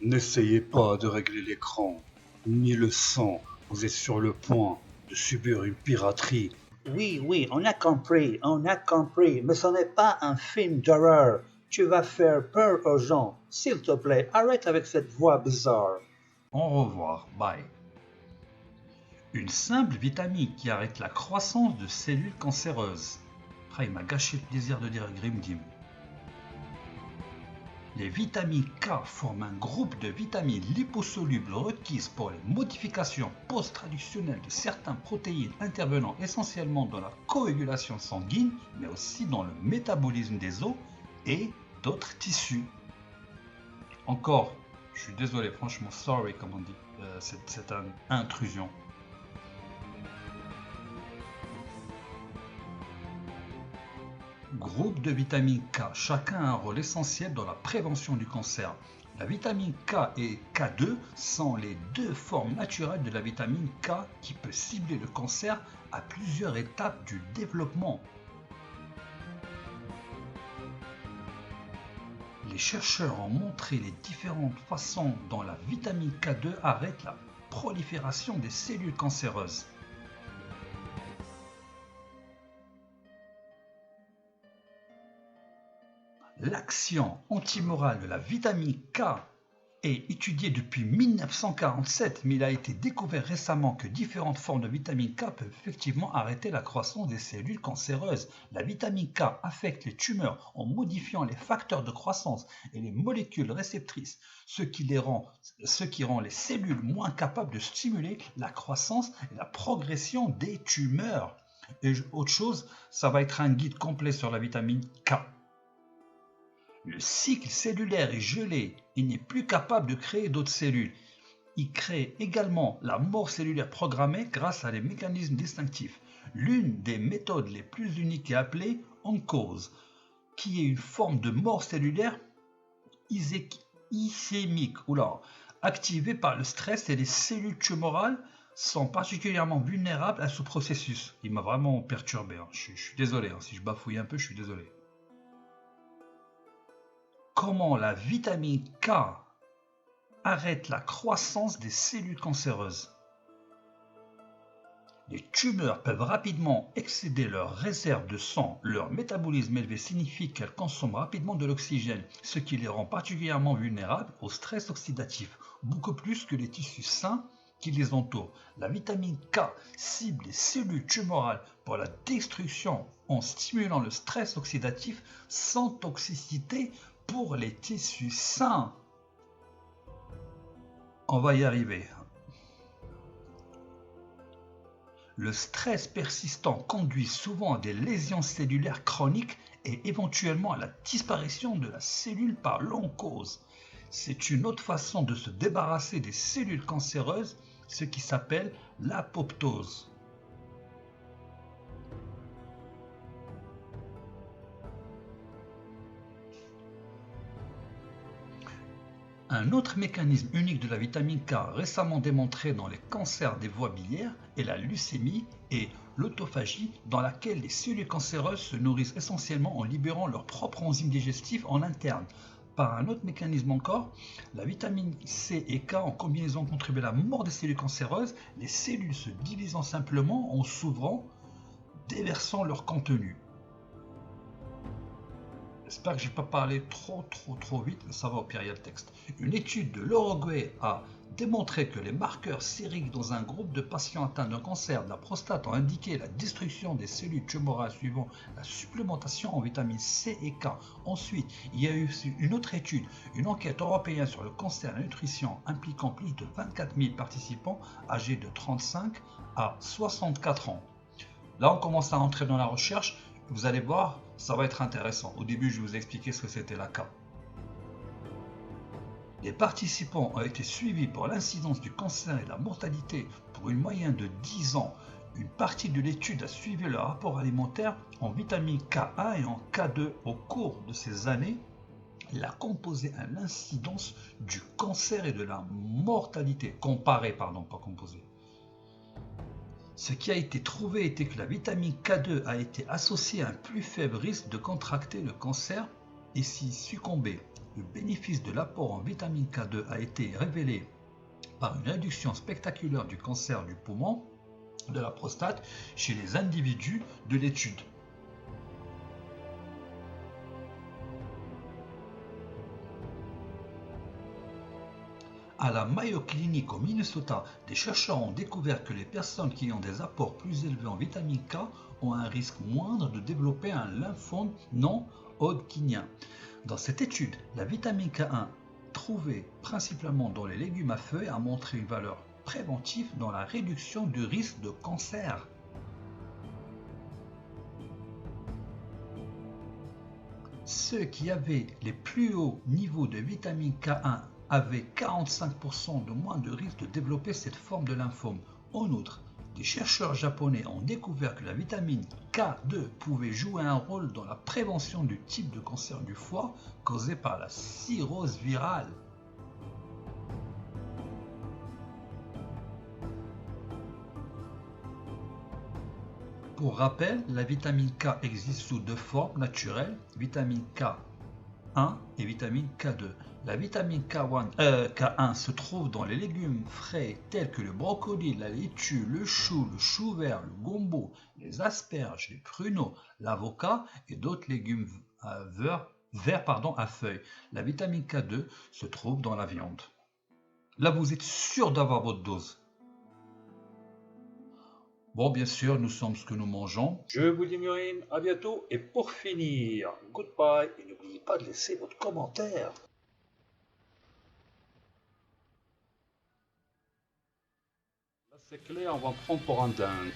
N'essayez pas de régler l'écran, ni le son, vous êtes sur le point de subir une piraterie. Oui, on a compris, mais ce n'est pas un film d'horreur. Tu vas faire peur aux gens. S'il te plaît, arrête avec cette voix bizarre. Au revoir, bye. Une simple vitamine qui arrête la croissance de cellules cancéreuses. Ah, il m'a gâché le plaisir de dire Grimdim. Les vitamines K forment un groupe de vitamines liposolubles requises pour les modifications post-traductionnelles de certaines protéines intervenant essentiellement dans la coagulation sanguine, mais aussi dans le métabolisme des os et d'autres tissus. Encore, je suis désolé, franchement, sorry comme on dit, c'est une intrusion. Groupe de vitamine K, chacun a un rôle essentiel dans la prévention du cancer. La vitamine K et K2 sont les deux formes naturelles de la vitamine K qui peut cibler le cancer à plusieurs étapes du développement. Les chercheurs ont montré les différentes façons dont la vitamine K2 arrête la prolifération des cellules cancéreuses. L'action antimorale de la vitamine K est étudiée depuis 1947, mais il a été découvert récemment que différentes formes de vitamine K peuvent effectivement arrêter la croissance des cellules cancéreuses. La vitamine K affecte les tumeurs en modifiant les facteurs de croissance et les molécules réceptrices, ce qui rend les cellules moins capables de stimuler la croissance et la progression des tumeurs. Et autre chose, ça va être un guide complet sur la vitamine K. Le cycle cellulaire est gelé et n'est plus capable de créer d'autres cellules. Il crée également la mort cellulaire programmée grâce à des mécanismes distinctifs. L'une des méthodes les plus uniques est appelée oncose, qui est une forme de mort cellulaire ischémique, activée par le stress, et les cellules tumorales sont particulièrement vulnérables à ce processus. Il m'a vraiment perturbé, je suis désolé, si je bafouille un peu, je suis désolé. Comment la vitamine K arrête la croissance des cellules cancéreuses. Les tumeurs peuvent rapidement excéder leurs réserves de sang. Leur métabolisme élevé signifie qu'elles consomment rapidement de l'oxygène, ce qui les rend particulièrement vulnérables au stress oxydatif, beaucoup plus que les tissus sains qui les entourent. La vitamine K cible les cellules tumorales pour la destruction en stimulant le stress oxydatif sans toxicité pour les tissus sains. On va y arriver. Le stress persistant conduit souvent à des lésions cellulaires chroniques et éventuellement à la disparition de la cellule par l'oncose. C'est une autre façon de se débarrasser des cellules cancéreuses, ce qui s'appelle l'apoptose. Un autre mécanisme unique de la vitamine K récemment démontré dans les cancers des voies biliaires est la leucémie et l'autophagie, dans laquelle les cellules cancéreuses se nourrissent essentiellement en libérant leurs propres enzymes digestives en interne. Par un autre mécanisme encore, la vitamine C et K en combinaison contribuent à la mort des cellules cancéreuses, les cellules se divisant simplement en s'ouvrant, déversant leur contenu. J'espère que je n'ai pas parlé trop vite, mais ça va, au pire il y a le texte. Une étude de l'Uruguay a démontré que les marqueurs sériques dans un groupe de patients atteints d'un cancer de la prostate ont indiqué la destruction des cellules tumorales suivant la supplémentation en vitamine C et K. Ensuite, il y a eu une autre étude, une enquête européenne sur le cancer et la nutrition impliquant plus de 24 000 participants âgés de 35 à 64 ans. Là, on commence à entrer dans la recherche. Vous allez voir, ça va être intéressant. Au début, je vais vous expliquer ce que c'était la K. Les participants ont été suivis pour l'incidence du cancer et la mortalité pour une moyenne de 10 ans. Une partie de l'étude a suivi leur rapport alimentaire en vitamine K1 et en K2 au cours de ces années. La composée à l'incidence du cancer et de la mortalité. Ce qui a été trouvé était que la vitamine K2 a été associée à un plus faible risque de contracter le cancer Et si succomber, le bénéfice de l'apport en vitamine K2 a été révélé par une réduction spectaculaire du cancer du poumon, de la prostate, chez les individus de l'étude. À la Mayo Clinic au Minnesota, des chercheurs ont découvert que les personnes qui ont des apports plus élevés en vitamine K ont un risque moindre de développer un lymphome non hodgkinien. Dans cette étude, la vitamine K1, trouvée principalement dans les légumes à feuilles, a montré une valeur préventive dans la réduction du risque de cancer. Ceux qui avaient les plus hauts niveaux de vitamine K1 avaient 45% de moins de risque de développer cette forme de lymphome. En outre, des chercheurs japonais ont découvert que la vitamine K2 pouvait jouer un rôle dans la prévention du type de cancer du foie causé par la cirrhose virale. Pour rappel, la vitamine K existe sous deux formes naturelles, vitamine K1 et vitamine K2. La vitamine K1 se trouve dans les légumes frais tels que le brocoli, la laitue, le chou vert, le gombo, les asperges, les pruneaux, l'avocat et d'autres légumes verts à feuilles. La vitamine K2 se trouve dans la viande. Là, vous êtes sûr d'avoir votre dose. Bon, bien sûr, nous sommes ce que nous mangeons. Je vous dis Murine, à bientôt. Et pour finir, goodbye. Et n'oubliez pas de laisser votre commentaire. Là, c'est clair, on va me prendre pour un dingue.